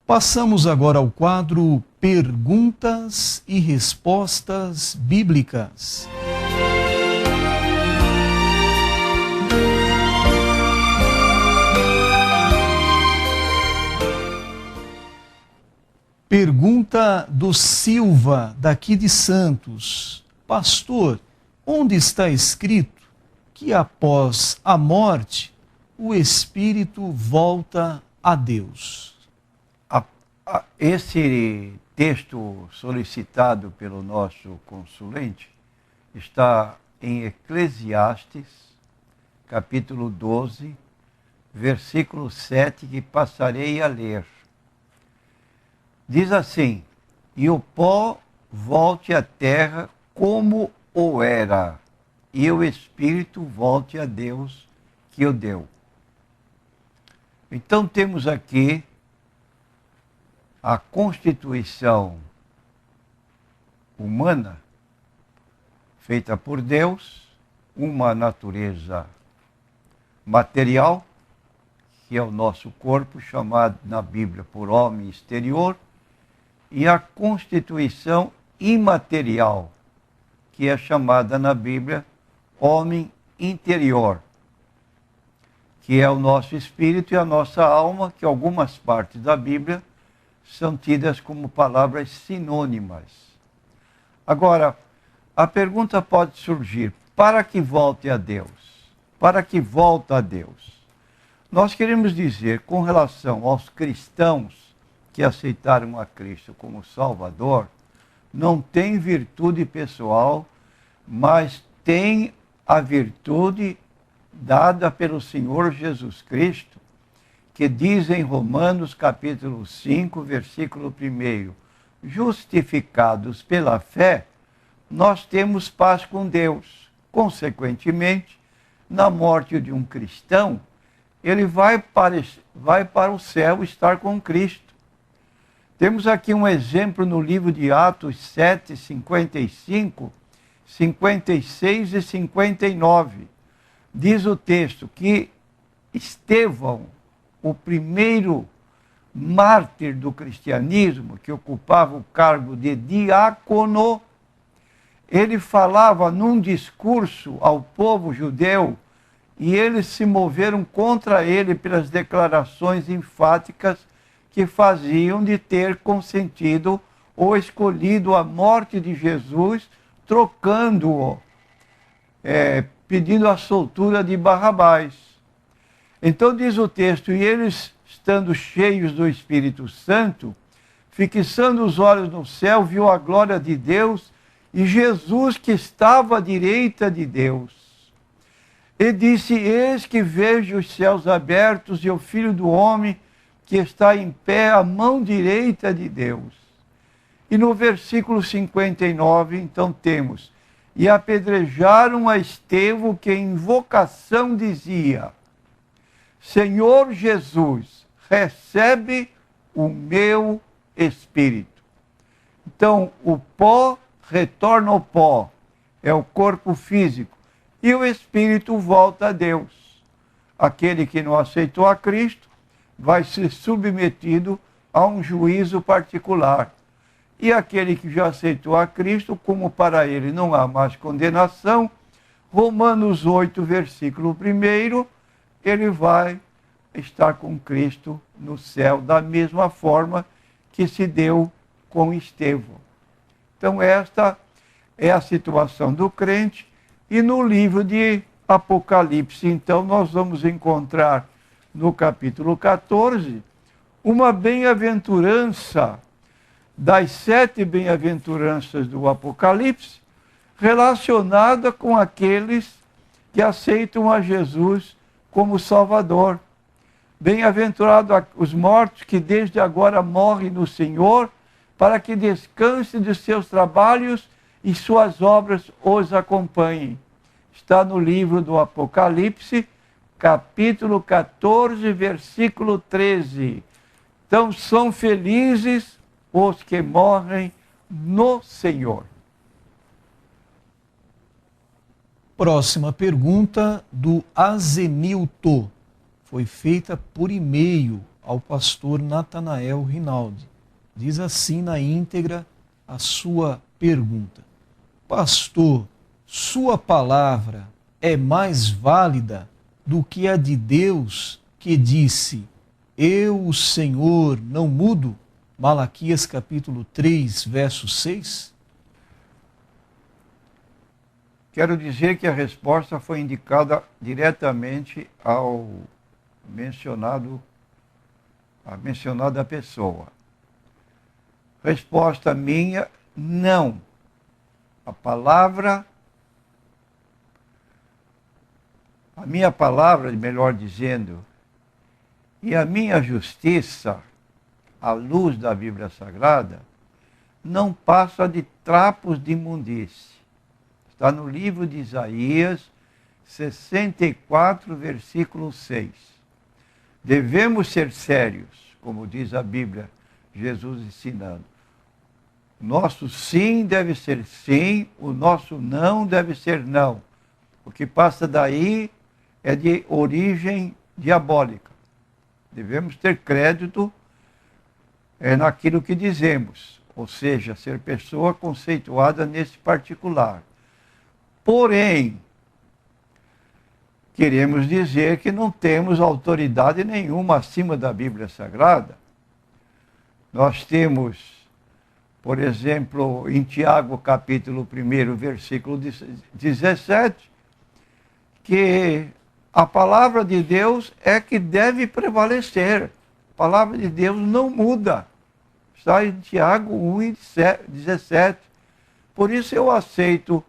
Passamos agora ao quadro Perguntas e Respostas Bíblicas. Pergunta do Silva, daqui de Santos. Pastor, onde está escrito que após a morte o espírito volta a Deus? Esse texto solicitado pelo nosso consulente está em Eclesiastes, capítulo 12, versículo 7, que passarei a ler. Diz assim: e o pó volte à terra como o era, e o espírito volte a Deus que o deu. Então temos aqui a constituição humana feita por Deus, uma natureza material, que é o nosso corpo, chamado na Bíblia por homem exterior, e a constituição imaterial, que é chamada na Bíblia homem interior, que é o nosso espírito e a nossa alma, que algumas partes da Bíblia são tidas como palavras sinônimas. Agora, a pergunta pode surgir: para que volte a Deus? Para que volta a Deus? Nós queremos dizer, com relação aos cristãos que aceitaram a Cristo como Salvador, não tem virtude pessoal, mas tem a virtude dada pelo Senhor Jesus Cristo, que diz em Romanos capítulo 5, versículo 1, justificados pela fé, nós temos paz com Deus. Consequentemente, na morte de um cristão, ele vai para o céu estar com Cristo. Temos aqui um exemplo no livro de Atos 7, 55, 56 e 59. Diz o texto que Estevão, o primeiro mártir do cristianismo, que ocupava o cargo de diácono, ele falava num discurso ao povo judeu e eles se moveram contra ele pelas declarações enfáticas que faziam de ter consentido ou escolhido a morte de Jesus, trocando-o, pedindo a soltura de Barrabás. Então diz o texto: e eles, estando cheios do Espírito Santo, fixando os olhos no céu, viu a glória de Deus e Jesus que estava à direita de Deus. E disse: eis que vejo os céus abertos e o Filho do Homem que está em pé à mão direita de Deus. E no versículo 59, então temos: e apedrejaram a Estevão, que em invocação dizia: Senhor Jesus, recebe o meu espírito. Então, o pó retorna ao pó, é o corpo físico, e o espírito volta a Deus. Aquele que não aceitou a Cristo vai ser submetido a um juízo particular. E aquele que já aceitou a Cristo, como para ele não há mais condenação, Romanos 8, versículo 1, ele vai estar com Cristo no céu, da mesma forma que se deu com Estevão. Então esta é a situação do crente, e no livro de Apocalipse, então, nós vamos encontrar no capítulo 14, uma bem-aventurança das 7 bem-aventuranças do Apocalipse, relacionada com aqueles que aceitam a Jesus como Salvador. Bem-aventurados os mortos que desde agora morrem no Senhor, para que descansem de seus trabalhos e suas obras os acompanhem. Está no livro do Apocalipse, capítulo 14, versículo 13. Então, são felizes os que morrem no Senhor. Próxima pergunta do Azenilto. Foi feita por e-mail. ao pastor Natanael Rinaldi. Diz assim na íntegra a sua pergunta: Pastor, sua palavra é mais válida do que a de Deus que disse: Eu, o Senhor, não mudo? Malaquias capítulo 3, verso 6? Quero dizer que a resposta foi indicada diretamente ao a mencionada pessoa. Resposta minha, não. A minha palavra, melhor dizendo, e a minha justiça, à luz da Bíblia Sagrada, não passa de trapos de imundície. Está no livro de Isaías 64, versículo 6. Devemos ser sérios, como diz a Bíblia, Jesus ensinando. Nosso sim deve ser sim, o nosso não deve ser não. O que passa daí é de origem diabólica. Devemos ter crédito naquilo que dizemos, ou seja, ser pessoa conceituada nesse particular. Porém, queremos dizer que não temos autoridade nenhuma acima da Bíblia Sagrada. Nós temos, por exemplo, em Tiago, capítulo 1, versículo 17, que a palavra de Deus é que deve prevalecer. A palavra de Deus não muda. Está em Tiago 1:17. Por isso eu aceito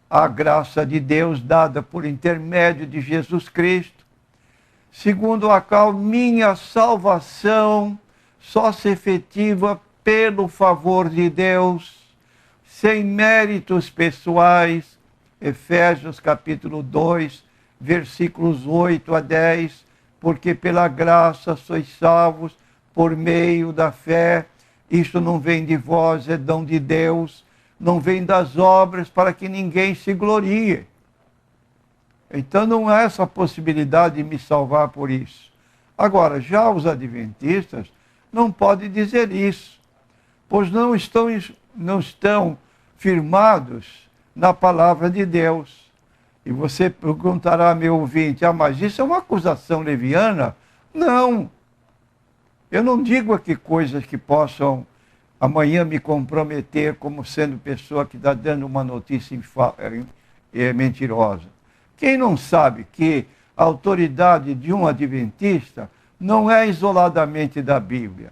a graça de Deus dada por intermédio de Jesus Cristo, segundo a qual minha salvação só se efetiva pelo favor de Deus, sem méritos pessoais. Efésios capítulo 2, versículos 8 a 10, porque pela graça sois salvos por meio da fé. Isto não vem de vós, é dom de Deus, não vem das obras para que ninguém se glorie. Então não há essa possibilidade de me salvar por isso. Agora, já os adventistas não podem dizer isso, pois não estão firmados na palavra de Deus. E você perguntará, meu ouvinte, mas isso é uma acusação leviana? Não. Eu não digo aqui coisas que possam amanhã me comprometer como sendo pessoa que está dando uma notícia mentirosa. Quem não sabe que a autoridade de um adventista não é isoladamente da Bíblia?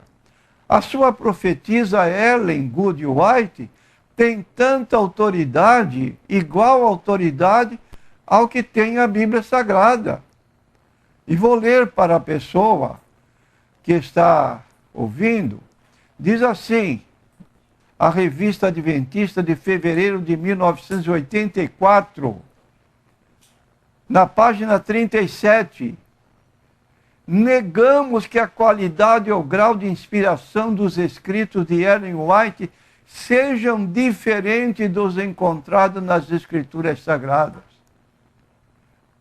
A sua profetisa Ellen Good White tem tanta autoridade, igual autoridade ao que tem a Bíblia Sagrada. E vou ler para a pessoa que está ouvindo. Diz assim, a Revista Adventista de fevereiro de 1984, na página 37, negamos que a qualidade ou grau de inspiração dos escritos de Ellen White sejam diferentes dos encontrados nas Escrituras Sagradas.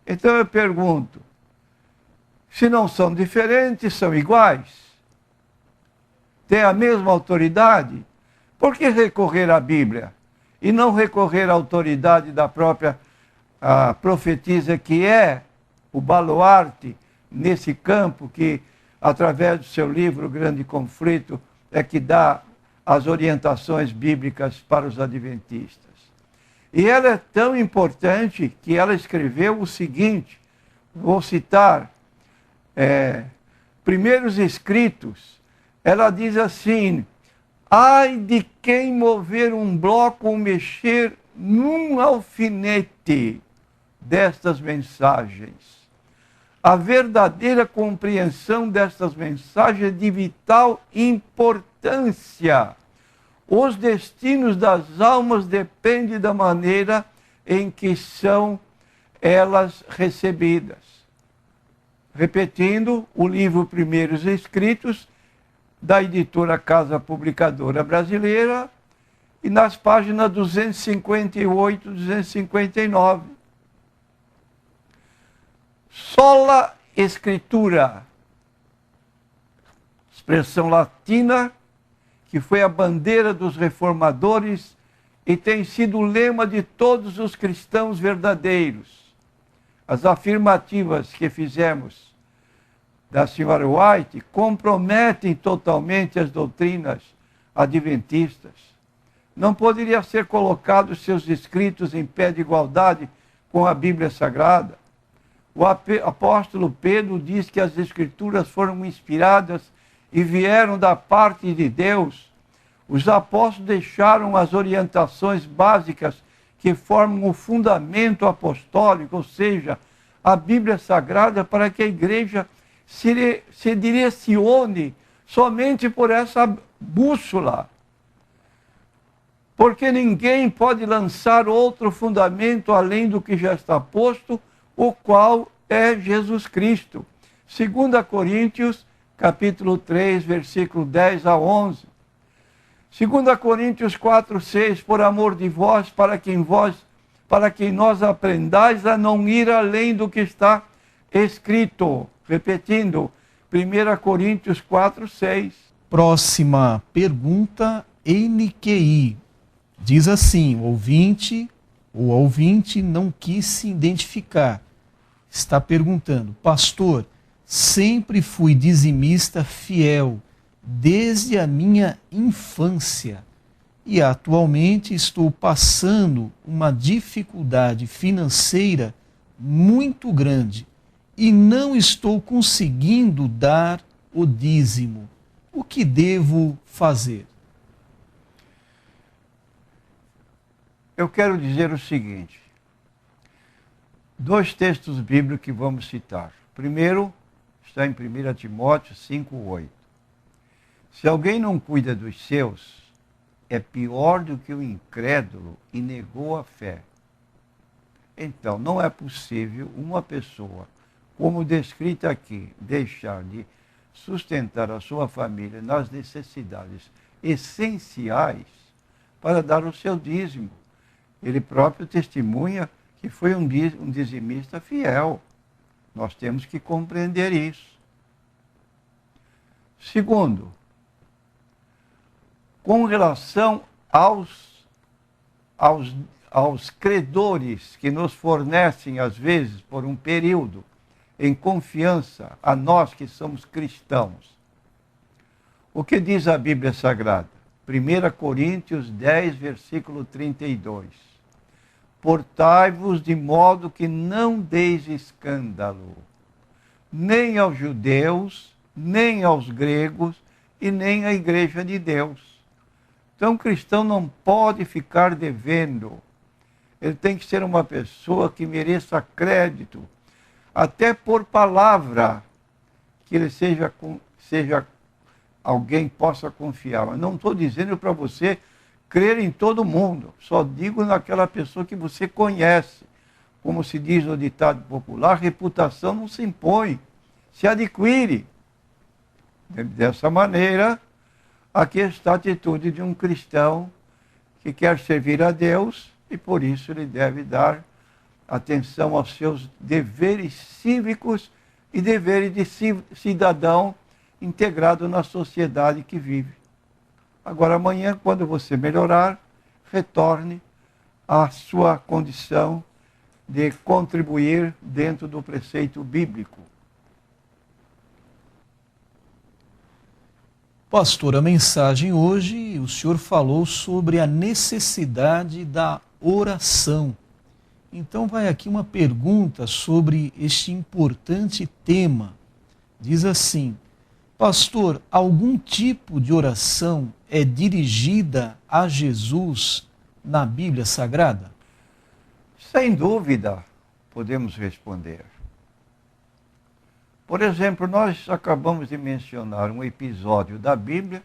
Então eu pergunto, se não são diferentes, são iguais? Tem a mesma autoridade? Por que recorrer à Bíblia e não recorrer à autoridade da própria profetisa, que é o baluarte nesse campo, que através do seu livro, O Grande Conflito, é que dá as orientações bíblicas para os adventistas. E ela é tão importante que ela escreveu o seguinte, vou citar, primeiros escritos. Ela diz assim, ai de quem mover um bloco ou mexer num alfinete destas mensagens. A verdadeira compreensão destas mensagens é de vital importância. Os destinos das almas dependem da maneira em que são elas recebidas. Repetindo, o livro Primeiros Escritos, da editora Casa Publicadora Brasileira, e nas páginas 258 e 259. Sola Escritura, expressão latina que foi a bandeira dos reformadores e tem sido o lema de todos os cristãos verdadeiros. As afirmativas que fizemos da senhora White comprometem totalmente as doutrinas adventistas. Não poderia ser colocado seus escritos em pé de igualdade com a Bíblia Sagrada. O apóstolo Pedro diz que as Escrituras foram inspiradas e vieram da parte de Deus. Os apóstolos deixaram as orientações básicas que formam o fundamento apostólico, ou seja, a Bíblia Sagrada, para que a igreja se direcione somente por essa bússola. Porque ninguém pode lançar outro fundamento além do que já está posto, o qual é Jesus Cristo. 2 Coríntios, capítulo 3, versículo 10 a 11. 2 Coríntios 4, 6, por amor de vós, para que nós aprendais a não ir além do que está escrito. Repetindo, 1 Coríntios 4, 6. Próxima pergunta, NQI. Diz assim, o ouvinte não quis se identificar. Está perguntando, pastor, sempre fui dizimista fiel, desde a minha infância, e atualmente estou passando uma dificuldade financeira muito grande e não estou conseguindo dar o dízimo. O que devo fazer? Eu quero dizer o seguinte, 2 textos bíblicos que vamos citar. Primeiro, está em 1 Timóteo 5:8. Se alguém não cuida dos seus, é pior do que o incrédulo e negou a fé. Então, não é possível uma pessoa, como descrita aqui, deixar de sustentar a sua família nas necessidades essenciais para dar o seu dízimo. Ele próprio testemunha que foi um dizimista fiel. Nós temos que compreender isso. Segundo, com relação aos credores que nos fornecem, às vezes, por um período, em confiança a nós que somos cristãos. O que diz a Bíblia Sagrada? 1 Coríntios 10, versículo 32. Portai-vos de modo que não deis escândalo, nem aos judeus, nem aos gregos, e nem à igreja de Deus. Então, o cristão não pode ficar devendo. Ele tem que ser uma pessoa que mereça crédito, até por palavra, que ele seja alguém possa confiar. Mas não estou dizendo para você crer em todo mundo, só digo naquela pessoa que você conhece. Como se diz no ditado popular, reputação não se impõe, se adquire. Dessa maneira, aqui está a atitude de um cristão que quer servir a Deus e por isso ele deve dar atenção aos seus deveres cívicos e deveres de cidadão integrado na sociedade que vive. Agora, amanhã, quando você melhorar, retorne à sua condição de contribuir dentro do preceito bíblico. Pastor, a mensagem hoje, o senhor falou sobre a necessidade da oração. Então vai aqui uma pergunta sobre este importante tema. Diz assim, pastor, algum tipo de oração é dirigida a Jesus na Bíblia Sagrada? Sem dúvida, podemos responder. Por exemplo, nós acabamos de mencionar um episódio da Bíblia,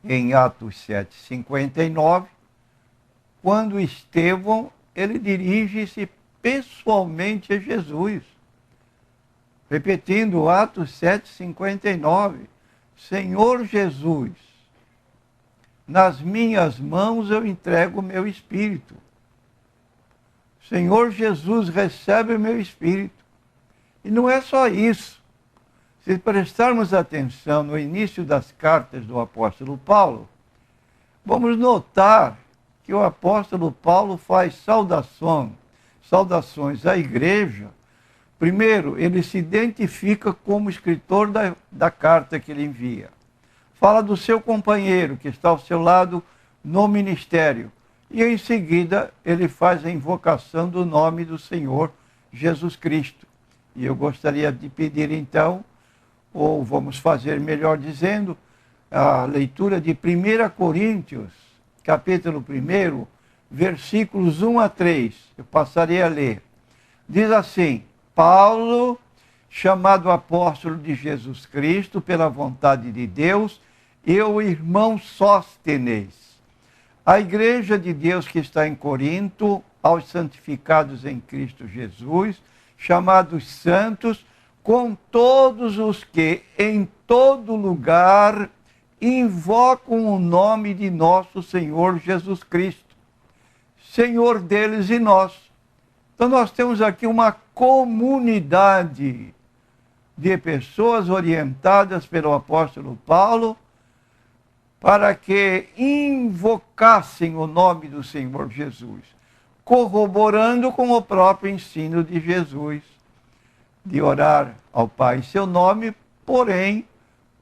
em Atos 7:59, quando Estevão, ele dirige-se pessoalmente a Jesus. Repetindo, Atos 7:59, Senhor Jesus, nas minhas mãos eu entrego o meu espírito. Senhor Jesus, recebe o meu espírito. E não é só isso. Se prestarmos atenção no início das cartas do apóstolo Paulo, vamos notar que o apóstolo Paulo faz saudações à igreja. Primeiro, ele se identifica como escritor da carta que ele envia. Fala do seu companheiro que está ao seu lado no ministério. E em seguida, ele faz a invocação do nome do Senhor Jesus Cristo. E eu gostaria de pedir então, ou vamos fazer melhor dizendo, a leitura de 1 Coríntios, capítulo 1, versículos 1 a 3. Eu passarei a ler. Diz assim: Paulo, chamado apóstolo de Jesus Cristo pela vontade de Deus, e o irmão Sóstenes, a igreja de Deus que está em Corinto, aos santificados em Cristo Jesus, chamados santos, com todos os que em todo lugar invocam o nome de nosso Senhor Jesus Cristo, Senhor deles e nosso. Então nós temos aqui uma comunidade de pessoas orientadas pelo apóstolo Paulo para que invocassem o nome do Senhor Jesus, corroborando com o próprio ensino de Jesus, de orar ao Pai em seu nome, porém,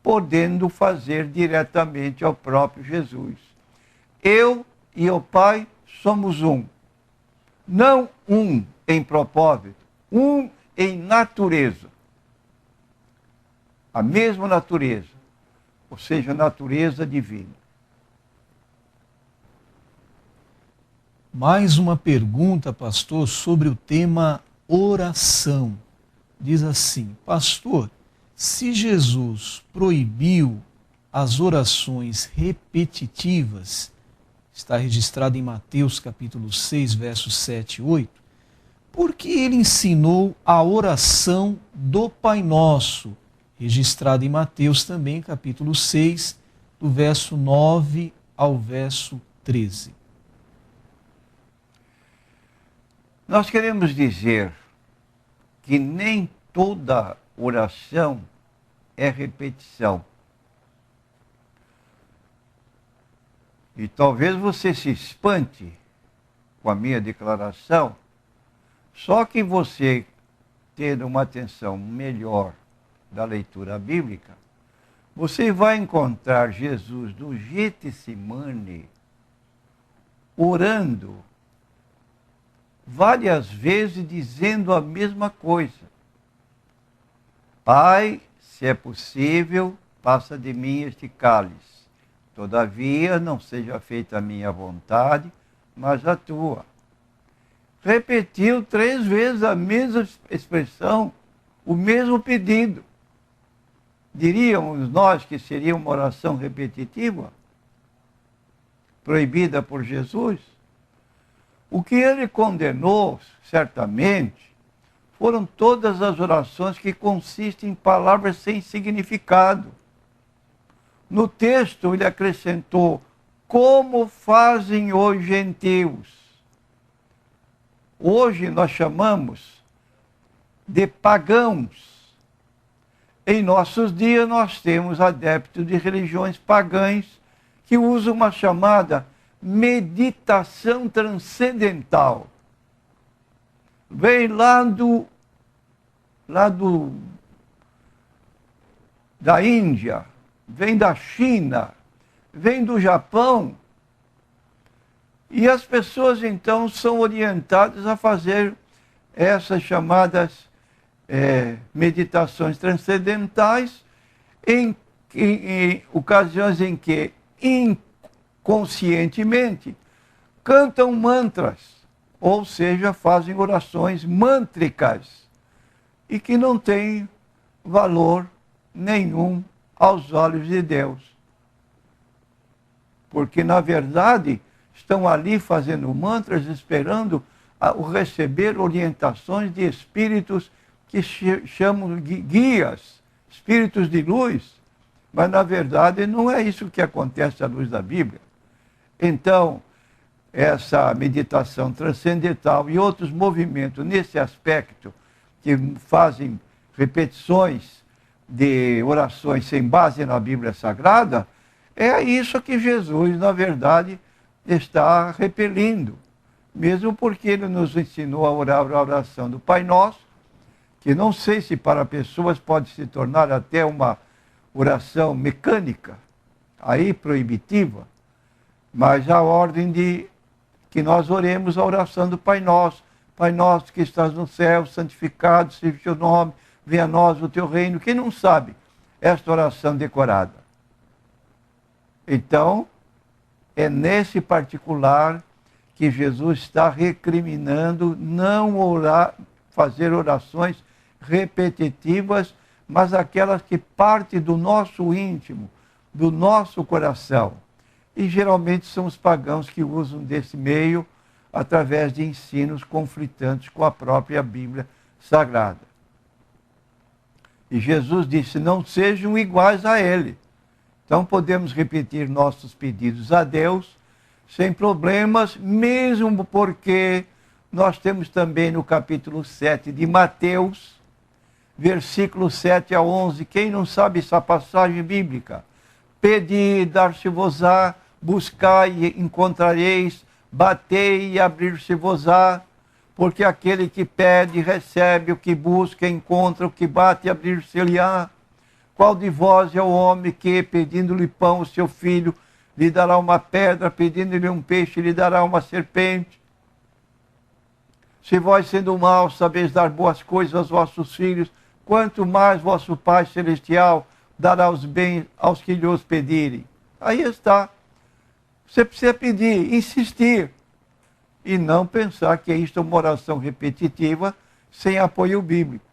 podendo fazer diretamente ao próprio Jesus. Eu e o Pai somos um. Não um em propósito, um em natureza. A mesma natureza, ou seja, a natureza divina. Mais uma pergunta, pastor, sobre o tema oração. Diz assim: pastor, se Jesus proibiu as orações repetitivas, está registrado em Mateus capítulo 6, versos 7 e 8, por que ele ensinou a oração do Pai Nosso, registrado em Mateus também capítulo 6, do verso 9 ao verso 13? Nós queremos dizer que nem toda oração é repetição. E talvez você se espante com a minha declaração, só que você tendo uma atenção melhor da leitura bíblica, você vai encontrar Jesus no Getsemane orando várias vezes, dizendo a mesma coisa. Pai, se é possível, passa de mim este cálice. Todavia, não seja feita a minha vontade, mas a tua. Repetiu 3 vezes a mesma expressão, o mesmo pedido. Diríamos nós que seria uma oração repetitiva, proibida por Jesus? O que ele condenou, certamente, foram todas as orações que consistem em palavras sem significado. No texto, ele acrescentou: como fazem os gentios. Hoje nós chamamos de pagãos. Em nossos dias, nós temos adeptos de religiões pagãs que usam uma chamada meditação transcendental. Vem da Índia, vem da China, vem do Japão, e as pessoas então são orientadas a fazer essas chamadas meditações transcendentais em ocasiões em que inconscientemente cantam mantras, ou seja, fazem orações mântricas e que não têm valor nenhum aos olhos de Deus. Porque, na verdade, estão ali fazendo mantras, esperando receber orientações de espíritos que chamam de guias, espíritos de luz, mas, na verdade, não é isso que acontece à luz da Bíblia. Então, essa meditação transcendental e outros movimentos nesse aspecto, que fazem repetições de orações sem base na Bíblia Sagrada, é isso que Jesus, na verdade, está repelindo. Mesmo porque ele nos ensinou a orar a oração do Pai Nosso, que não sei se para pessoas pode se tornar até uma oração mecânica, aí proibitiva, mas a ordem de que nós oremos a oração do Pai Nosso. Pai Nosso que estás no céu, santificado seja o teu nome, venha a nós o teu reino. Quem não sabe esta oração decorada? Então, é nesse particular que Jesus está recriminando não orar, fazer orações repetitivas, mas aquelas que partem do nosso íntimo, do nosso coração. E geralmente são os pagãos que usam desse meio através de ensinos conflitantes com a própria Bíblia Sagrada. E Jesus disse, não sejam iguais a ele. Então podemos repetir nossos pedidos a Deus sem problemas, mesmo porque nós temos também no capítulo 7 de Mateus, versículos 7 a 11, quem não sabe essa passagem bíblica? Pedi, dar-se-vos-á, buscai e encontrareis, batei e abrir-se-vos-á, porque aquele que pede, recebe, o que busca, encontra, o que bate e abrir-se-lhe-á. Qual de vós é o homem que, pedindo-lhe pão, o seu filho, lhe dará uma pedra, pedindo-lhe um peixe, lhe dará uma serpente? Se vós, sendo maus, sabeis dar boas coisas aos vossos filhos, quanto mais vosso Pai Celestial dará os bens aos que lhe os pedirem. Aí está. Você precisa pedir, insistir. E não pensar que isto é uma oração repetitiva, sem apoio bíblico.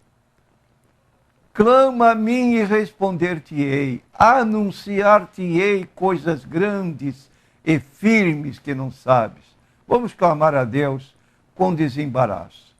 Clama a mim e responder-te-ei. Anunciar-te-ei coisas grandes e firmes que não sabes. Vamos clamar a Deus com desembaraço.